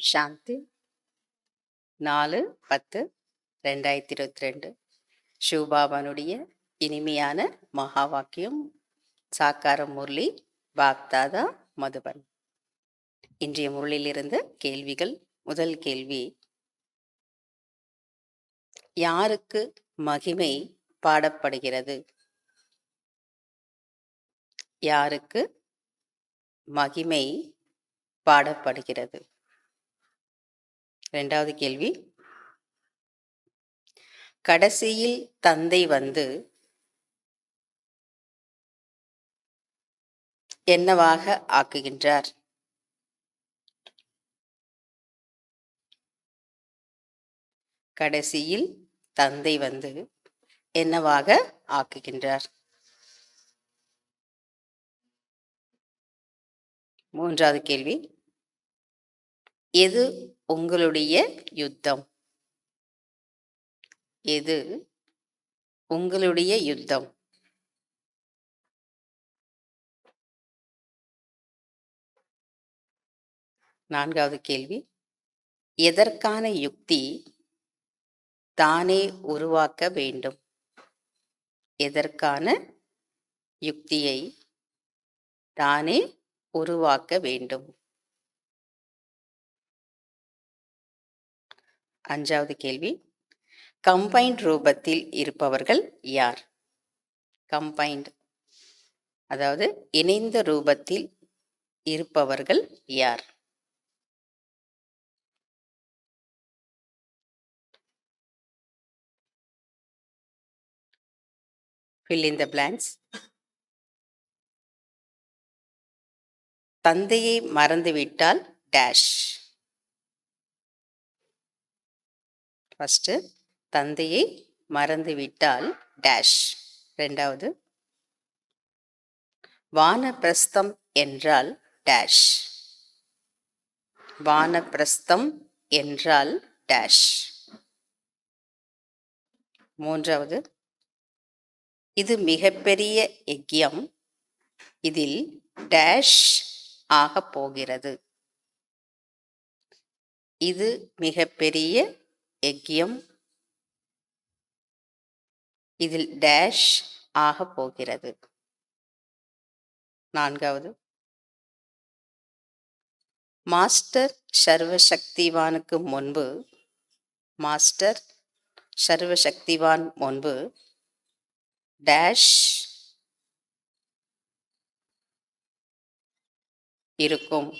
சாந்தி 4/10/2022 ஷூபாபானுடைய இனிமையான மகா வாக்கியம் சாக்கார முரளி பாப்தாதா மதுபன். இன்றைய முரளிலிருந்து கேள்விகள். முதல் கேள்வி, யாருக்கு மகிமை பாடப்படுகிறது? யாருக்கு மகிமை பாடப்படுகிறது? இரண்டாவது கேள்வி, கடைசியில் தந்தை வந்து என்னவாக ஆக்குகின்றார்? கடைசியில் தந்தை வந்து என்னவாக ஆக்குகின்றார்? மூன்றாவது கேள்வி, எது உங்களுடைய யுத்தம்? எது உங்களுடைய யுத்தம்? நான்காவது கேள்வி, எதற்கான யுக்தி தானே உருவாக்க வேண்டும்? எதற்கான யுக்தியை தானே உருவாக்க வேண்டும்? அஞ்சாவது கேள்வி, கம்பைன்ட் ரூபத்தில் இருப்பவர்கள் யார்? கம்பைன்ட் அதாவது இணைந்த ரூபத்தில் இருப்பவர்கள் யார்? fill in the blanks. தந்தையை மறந்துவிட்டால் டேஷ். ஃபர்ஸ்ட், தந்தையை மறந்துவிட்டால் டேஷ். இரண்டாவது, வானப்பிரஸ்தம் என்றால் டேஷ். வானப்பிரஸ்தம் என்றால் டேஷ். மூன்றாவது, இது மிகப்பெரிய யஜ்யம், இதில் டேஷ் ஆக போகிறது. இது மிகப்பெரிய யஜ்யம், இதில் டேஷ் ஆக போகிறது. நான்காவது, மாஸ்டர் சர்வசக்திவானுக்கு முன்பு, மாஸ்டர் சர்வசக்திவான் முன்பு டேஷ் இருக்கும்.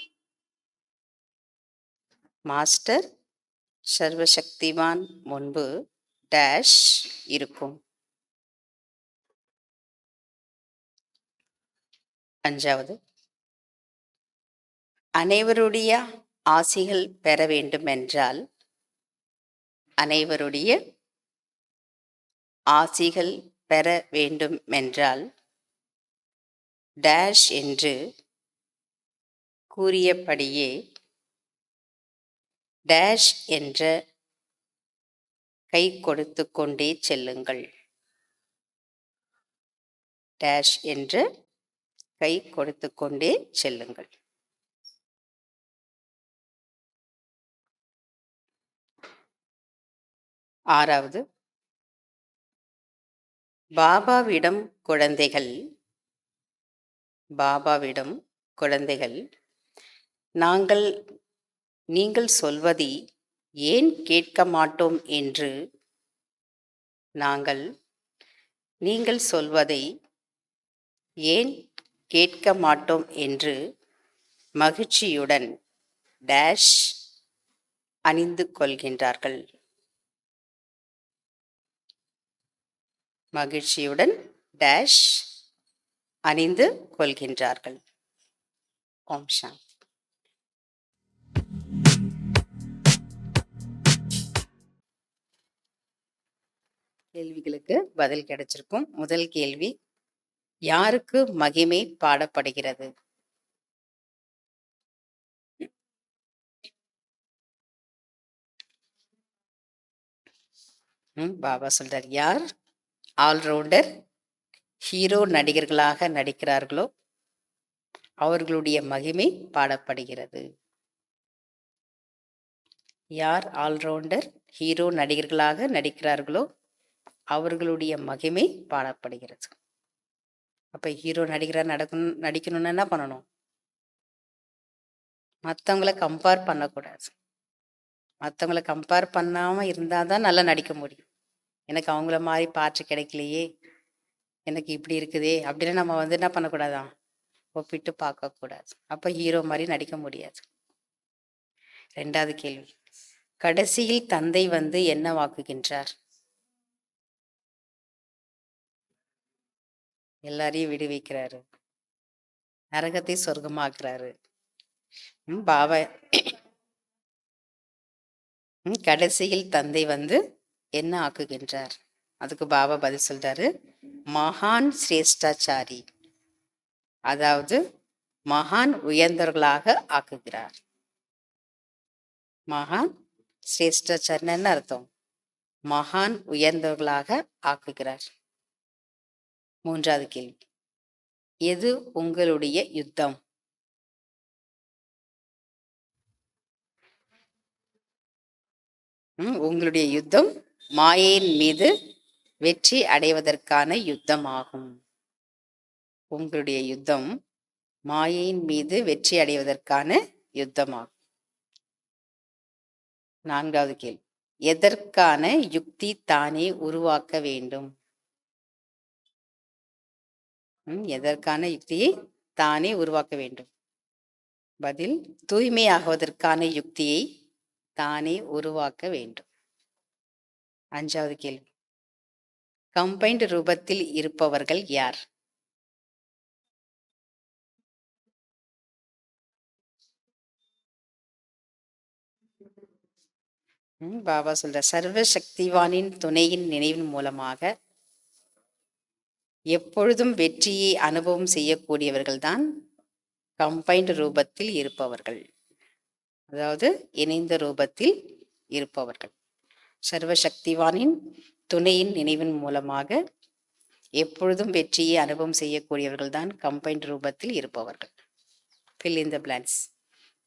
மாஸ்டர் சர்வசக்திவான் முன்பு டேஷ் இருக்கும். அஞ்சாவது, அனைவருடைய ஆசிகள் பெற வேண்டுமென்றால், அனைவருடைய ஆசிகள் பெற வேண்டுமென்றால் டேஷ் என்று கூறியபடியே டேஷ் என்ற கை கொடுத்து கொண்டே செல்லுங்கள். டேஷ் என்ற கை கொடுத்து கொண்டே செல்லுங்கள். ஆறாவது, பாபாவிடம் குழந்தைகள், பாபாவிடம் குழந்தைகள் நீங்கள் சொல்வதை ஏன் கேட்க மாட்டோம் என்று, நீங்கள் சொல்வதை ஏன் கேட்க மாட்டோம் என்று மகிழ்ச்சியுடன் டேஷ் அணிந்து கொள்கின்றார்கள். மகிழ்ச்சியுடன் டேஷ் அணிந்து கொள்கின்றார்கள். ஓம் சாந்தி. கேள்விகளுக்கு பதில் கிடைச்சிருக்கும். முதல் கேள்வி, யாருக்கு மகிமை பாடப்படுகிறது? பாபா சொல்றார், யார் ஆல்ரவுண்டர் ஹீரோ நடிகர்களாக நடிக்கிறார்களோ அவர்களுடைய மகிமை பாடப்படுகிறது. யார் ஆல்ரவுண்டர் ஹீரோ நடிகர்களாக நடிக்கிறார்களோ அவர்களுடைய மகிமை பாடப்படுகிறது. அப்போ ஹீரோ நடிகராக நடிக்கணும்னா என்ன பண்ணணும்? மற்றவங்கள கம்பேர் பண்ணக்கூடாது. மற்றவங்கள கம்பேர் பண்ணாமல் இருந்தால் தான் நல்லா நடிக்க முடியும். எனக்கு அவங்கள மாதிரி பாட்டு கிடைக்கலையே, எனக்கு இப்படி இருக்குதே அப்படின்னு நம்ம என்ன பண்ணக்கூடாதான், ஒப்பிட்டு பார்க்கக்கூடாது. அப்போ ஹீரோ மாதிரி நடிக்க முடியாது. 2வது கேள்வி, கடைசியில் தந்தை என்ன வாக்குகின்றார்? எல்லாரையும் விடுவிக்கிறாரு, நரகத்தை சொர்க்கமாக்குறாரு. பாபா கடைசியில் தந்தை என்ன ஆக்குகின்றார்? அதுக்கு பாபா பதில் சொல்றாரு, மகான் சிரேஷ்டாச்சாரி, அதாவது மகான் உயர்ந்தவர்களாக ஆக்குகிறார். மகான் சிரேஷ்டாச்சாரின்னு என்ன அர்த்தம்? மகான் உயர்ந்தவர்களாக ஆக்குகிறார். 3வது கேள்வி, எது உங்களுடைய யுத்தம்? உங்களுடைய யுத்தம் மாயையின் மீது வெற்றி அடைவதற்கான யுத்தமாகும். உங்களுடைய யுத்தம் மாயையின் மீது வெற்றி அடைவதற்கான யுத்தமாகும். 4வது கேள்வி, எதற்கான யுக்தி தானே உருவாக்க வேண்டும்? எதற்கான யுக்தியை தானே உருவாக்க வேண்டும்? பதில், தூய்மையாகுவதற்கான யுக்தியை தானே உருவாக்க வேண்டும். 5வது கேள்வி, கம்பைன்ட் ரூபத்தில் இருப்பவர்கள் யார்? பாபா சொல்ற, சர்வ சக்திவானின் துணையின் நினைவின் மூலமாக எப்பொழுதும் வெற்றியை அனுபவம் செய்யக்கூடியவர்கள் தான் கம்பைன்ட் ரூபத்தில் இருப்பவர்கள், அதாவது இணைந்த ரூபத்தில் இருப்பவர்கள். சர்வசக்திவானின் துணையின் நினைவின் மூலமாக எப்பொழுதும் வெற்றியை அனுபவம் செய்யக்கூடியவர்கள் தான் கம்பைன்ட் ரூபத்தில் இருப்பவர்கள். fill in the blanks.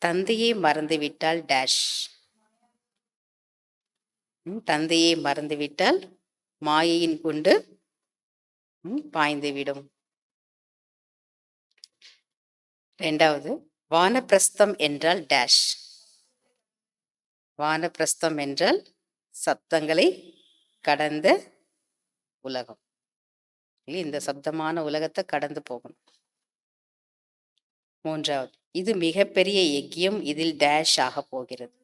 தந்தையை மறந்துவிட்டால் டேஷ். தந்தையை மறந்துவிட்டால் மாயையின் குண்டு பாய்ந்துவிடும். 2வது, வானப்பிரஸ்தம் என்றால் டேஷ். வானப்பிரஸ்தம் என்றால் சப்தங்களை கடந்த உலகம். இந்த சப்தமான உலகத்தை கடந்து போகணும். 3வது, இது மிகப்பெரிய யஜ்யம், இதில் டேஷ் ஆக போகிறது.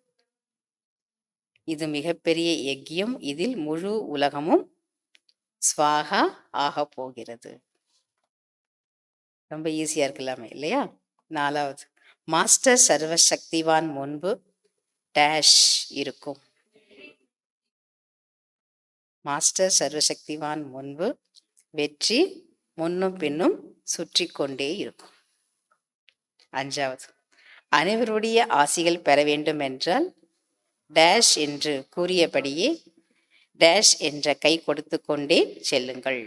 இது மிகப்பெரிய யஜ்யம், இதில் முழு உலகமும் ஸ்வாகா ஆக போகிறது. ரொம்ப ஈஸியா இருக்கலாமே இல்லையா? 4வது, மாஸ்டர் சர்வசக்திவான் முன்பு டேஷ் இருக்கும். மாஸ்டர் சர்வசக்திவான் முன்பு வெற்றி முன்னும் பின்னும் சுற்றி கொண்டே இருக்கும். 5வது, அனைவருடைய ஆசிகள் பெற வேண்டும் என்றால் டேஷ் என்று கூறியபடியே டேஷ் என்ற கை கொடுத்து கொண்டே செல்லுங்கள்.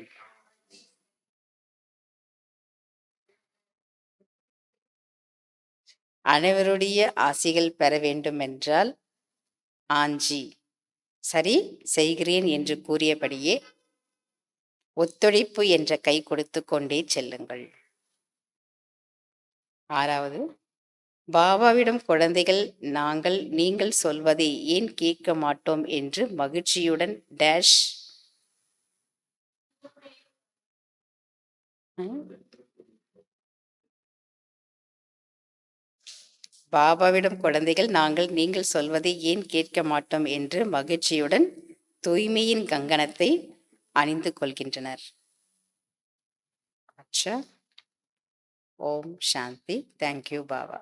அனைவருடைய ஆசிகள் பெற வேண்டும் என்றால் ஆஞ்சி சரி செய்கிறேன் என்று கூறியபடியே ஒத்துழைப்பு என்ற கை கொடுத்து கொண்டே செல்லுங்கள். 6வது, பாபாவிடம் குழந்தைகள் நாங்கள் நீங்கள் சொல்வதை ஏன் கேட்க மாட்டோம் என்று மகிழ்ச்சியுடன் டேஷ். பாபாவிடம் குழந்தைகள் நாங்கள் நீங்கள் சொல்வதை ஏன் கேட்க மாட்டோம் என்று மகிழ்ச்சியுடன் தூய்மையின் கங்கணத்தை அணிந்து கொள்கின்றனர். அச்சா. ஓம் சாந்தி. தேங்க்யூ பாபா.